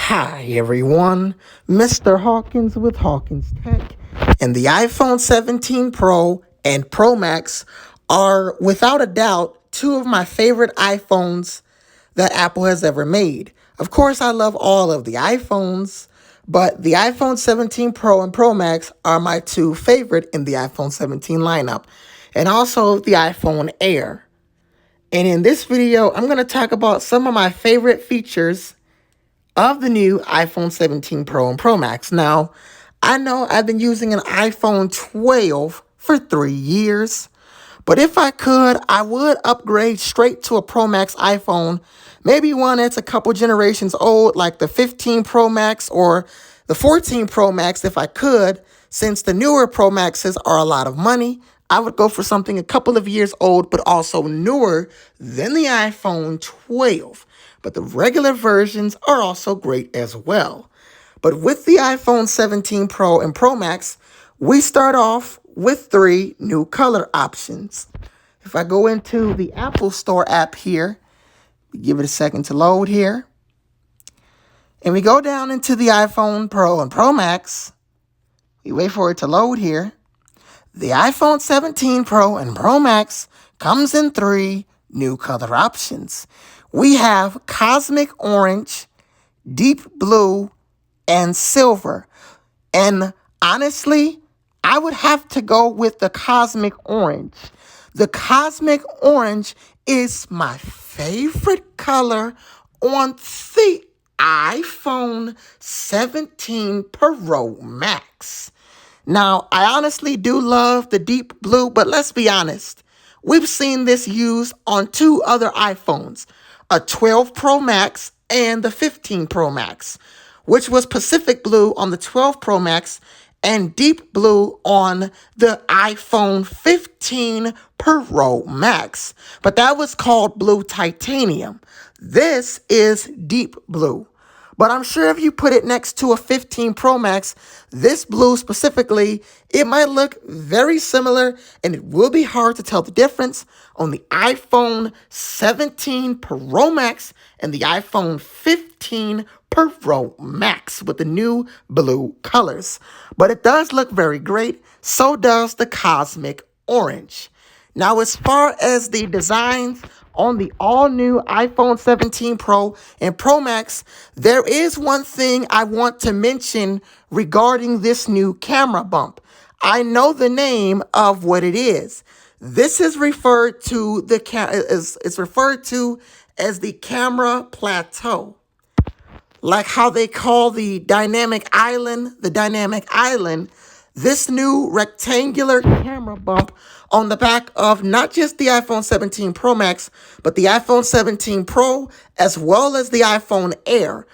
Hi everyone, Mr. Hawkins with Hawkins Tech, and the iPhone 17 Pro and Pro Max are without a doubt two of my favorite iPhones that Apple has ever made. Of course, I love all of the iPhones, but the iPhone 17 Pro and Pro Max are my two favorite in the iPhone 17 lineup, and also the iPhone Air. And in this video, I'm going to talk about some of my favorite features of the new iPhone 17 Pro and Pro Max. Now, I know I've been using an iPhone 12 for 3 years, but if I could, I would upgrade straight to a Pro Max iPhone, maybe one that's a couple generations old, like the 15 Pro Max or the 14 Pro Max if I could. Since the newer Pro Maxes are a lot of money, I would go for something a couple of years old, but also newer than the iPhone 12. But the regular versions are also great as well. But with the iPhone 17 Pro and Pro Max, we start off with 3 new color options. If I go into the Apple Store app here, give it a second to load here, and we go down into the iPhone Pro and Pro Max, we wait for it to load here. The iPhone 17 Pro and Pro Max comes in 3 new color options. We have Cosmic Orange, Deep Blue, and Silver. And honestly, I would have to go with the Cosmic Orange. The Cosmic Orange is my favorite color on the iPhone 17 Pro Max. Now, I honestly do love the deep blue, but let's be honest. We've seen this used on 2 other iPhones, a 12 Pro Max and the 15 Pro Max, which was Pacific Blue on the 12 Pro Max and deep blue on the iPhone 15 Pro Max. But that was called Blue Titanium. This is deep blue. But I'm sure if you put it next to a 15 Pro Max, this blue specifically, it might look very similar and it will be hard to tell the difference on the iPhone 17 Pro Max and the iPhone 15 Pro Max with the new blue colors. But it does look very great. So does the Cosmic Orange. Now, as far as the designs on the all-new iPhone 17 Pro and Pro Max, there is one thing I want to mention regarding this new camera bump. I know the name of what it is. This is referred to it's referred to as the camera plateau. Like how they call the dynamic island, this new rectangular camera bump on the back of not just the iPhone 17 Pro Max, but the iPhone 17 Pro, as well as the iPhone Air,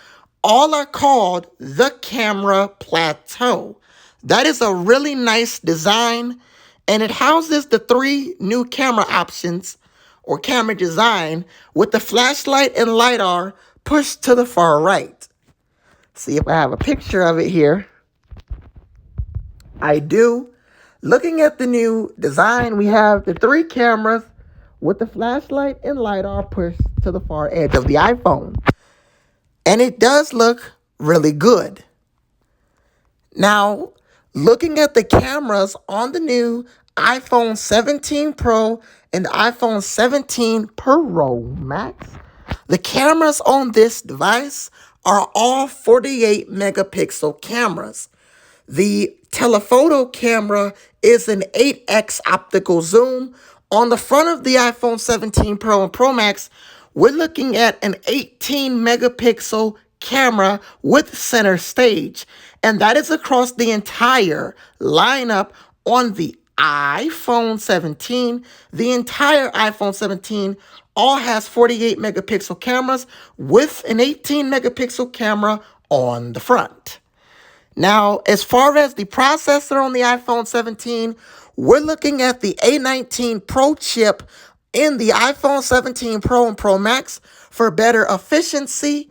all are called the camera plateau. That is a really nice design, and it houses the 3 new camera options or camera design with the flashlight and LiDAR pushed to the far right. See if I have a picture of it here. I do. Looking at the new design, we have the 3 cameras with the flashlight and LiDAR pushed to the far edge of the iPhone. And it does look really good. Now, looking at the cameras on the new iPhone 17 Pro and iPhone 17 Pro Max, the cameras on this device are all 48 megapixel cameras. The telephoto camera is an 8x optical zoom. On the front of the iPhone 17 Pro and Pro Max, we're looking at an 18 megapixel camera with center stage. And that is across the entire lineup on the iPhone 17. The entire iPhone 17 all has 48 megapixel cameras with an 18 megapixel camera on the front. Now, as far as the processor on the iPhone 17, we're looking at the A19 Pro chip in the iPhone 17 Pro and Pro Max for better efficiency,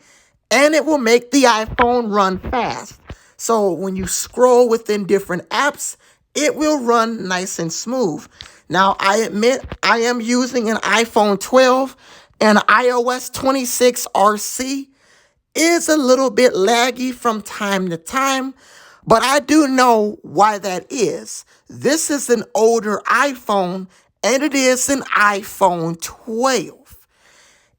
and it will make the iPhone run fast. So when you scroll within different apps, it will run nice and smooth. Now, I admit I am using an iPhone 12 and iOS 26 RC. is a little bit laggy from time to time, but I do know why that is. This is an older iPhone, and it is an iPhone 12.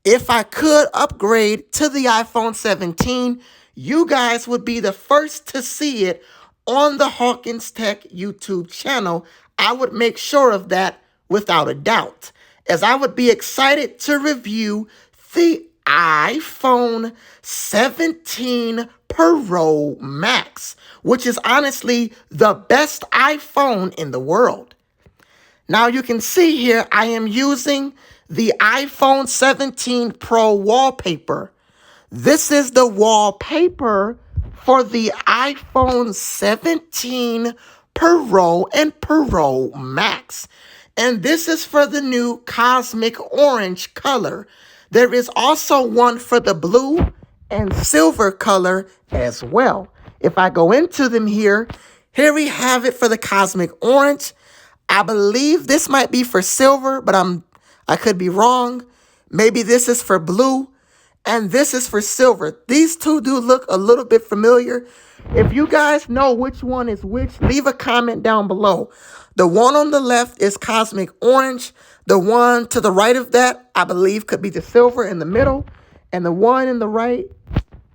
If I could upgrade to the iPhone 17, you guys would be the first to see it on the Hawkins Tech YouTube channel. I would make sure of that without a doubt, as I would be excited to review the iPhone 17 Pro Max, which is honestly the best iPhone in the world. Now you can see here I am using the iPhone 17 Pro wallpaper. This is the wallpaper for the iPhone 17 Pro and Pro Max. And this is for the new cosmic orange color. There is also one for the blue and silver color as well. If I go into them here we have it for the cosmic orange. I believe this might be for silver, but I could be wrong. Maybe this is for blue, and this is for silver. These two do look a little bit familiar. If you guys know which one is which, leave a comment down below. The one on the left is cosmic orange. The one to the right of that, I believe, could be the silver in the middle. And the one in the right,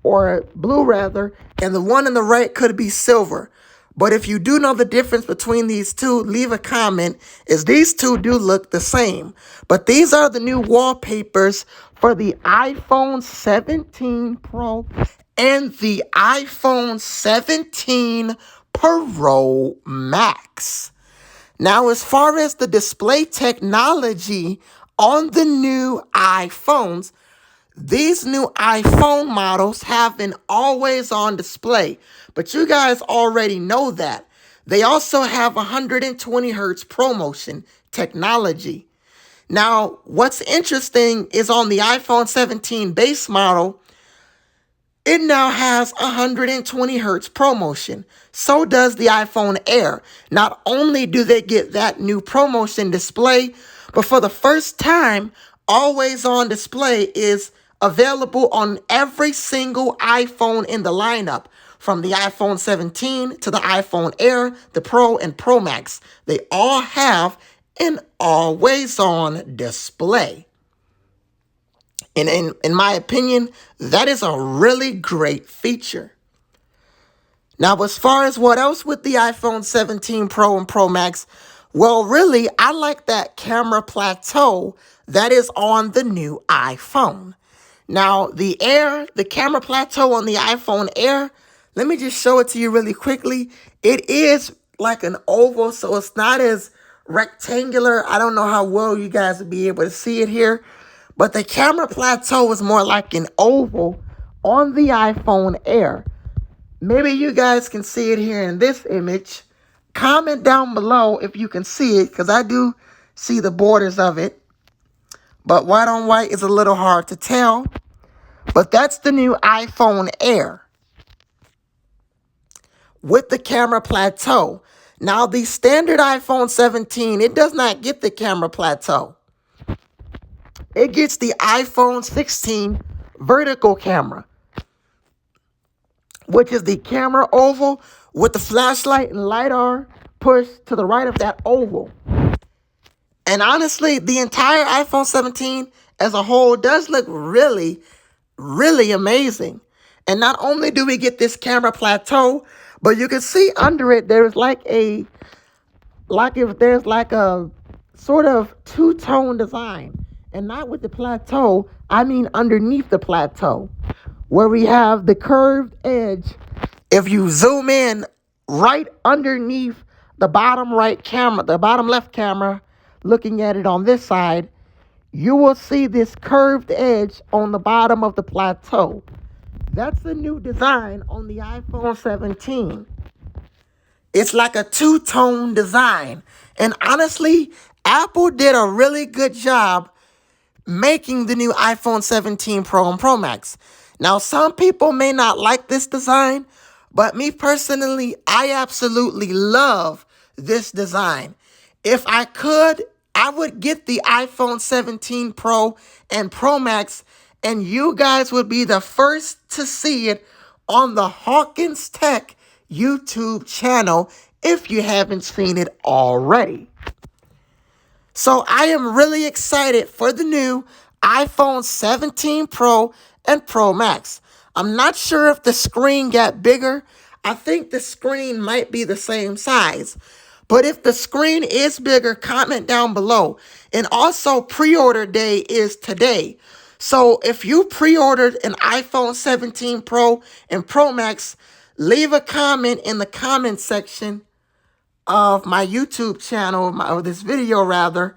or blue rather, and the one in the right could be silver. But if you do know the difference between these two, leave a comment, as these two do look the same. But these are the new wallpapers for the iPhone 17 Pro and the iPhone 17 Pro Max. Now, as far as the display technology on the new iPhones, these new iPhone models have an always-on display, but you guys already know that. They also have 120 hertz ProMotion technology. Now, what's interesting is on the iPhone 17 base model, it now has 120 hertz ProMotion. So does the iPhone Air. Not only do they get that new ProMotion display, but for the first time, always-on display is available on every single iPhone in the lineup, from the iPhone 17 to the iPhone Air, the Pro, and Pro Max. They all have an always-on display. And in my opinion, that is a really great feature. Now, as far as what else with the iPhone 17 Pro and Pro Max, well, really, I like that camera plateau that is on the new iPhone. Now, the camera plateau on the iPhone Air, let me just show it to you really quickly. It is like an oval, so it's not as rectangular. I don't know how well you guys will be able to see it here, but the camera plateau is more like an oval on the iPhone Air. Maybe you guys can see it here in this image. Comment down below if you can see it, because I do see the borders of it. But white on white is a little hard to tell. But that's the new iPhone Air with the camera plateau. Now, the standard iPhone 17, it does not get the camera plateau. It gets the iPhone 16 vertical camera, which is the camera oval with the flashlight and LiDAR pushed to the right of that oval. And honestly, the entire iPhone 17 as a whole does look really, really amazing. And not only do we get this camera plateau, but you can see under it there's if there's like a sort of two-tone design. And not with the plateau, I mean underneath the plateau, where we have the curved edge. If you zoom in right underneath the bottom right camera, the bottom left camera, looking at it on this side, you will see this curved edge on the bottom of the plateau. That's the new design on the iPhone 17. It's like a two-tone design. And honestly, Apple did a really good job making the new iPhone 17 Pro and Pro Max. Now, some people may not like this design, but me personally, I absolutely love this design. If I could, I would get the iPhone 17 Pro and Pro Max and you guys would be the first to see it on the Hawkins Tech YouTube channel if you haven't seen it already. So I am really excited for the new iPhone 17 Pro and Pro Max. I'm not sure if the screen got bigger. I think the screen might be the same size. But if the screen is bigger, comment down below. And also, pre-order day is today. So if you pre-ordered an iPhone 17 Pro and Pro Max, leave a comment in the comment section of my YouTube channel, or this video rather,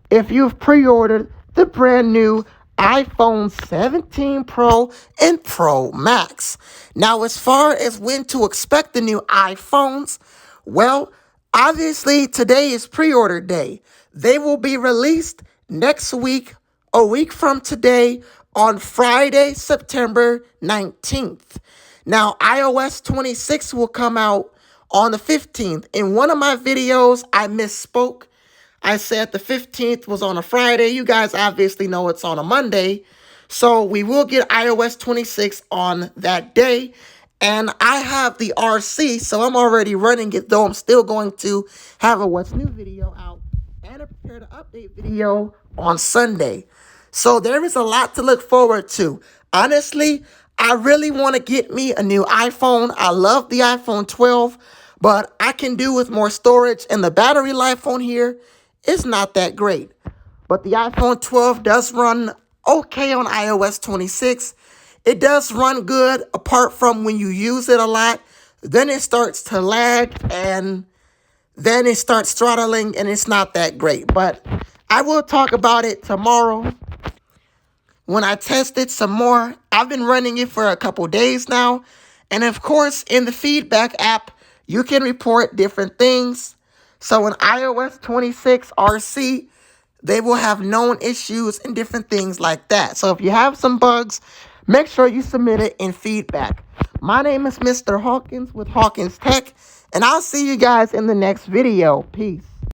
if you've pre-ordered the brand new iPhone 17 Pro and Pro Max. Now, as far as when to expect the new iPhones, well, obviously today is pre-order day. They will be released next week, a week from today, on Friday, September 19th. Now, iOS 26 will come out on the 15th. In one of my videos, I misspoke. I said the 15th was on a Friday. You guys obviously know it's on a Monday. So we will get iOS 26 on that day. And I have the RC, so I'm already running it, though I'm still going to have a What's New video out and a Prepare to Update video on Sunday. So there is a lot to look forward to. Honestly, I really want to get me a new iPhone. I love the iPhone 12, but I can do with more storage, and the battery life on here is not that great. But the iPhone 12 does run okay on iOS 26. It does run good apart from when you use it a lot. Then it starts to lag, and then it starts throttling, and it's not that great. But I will talk about it tomorrow when I test it some more. I've been running it for a couple days now. And of course, in the feedback app, you can report different things. So in iOS 26 RC, they will have known issues and different things like that. So if you have some bugs, make sure you submit it in feedback. My name is Mr. Hawkins with Hawkins Tech, and I'll see you guys in the next video. Peace.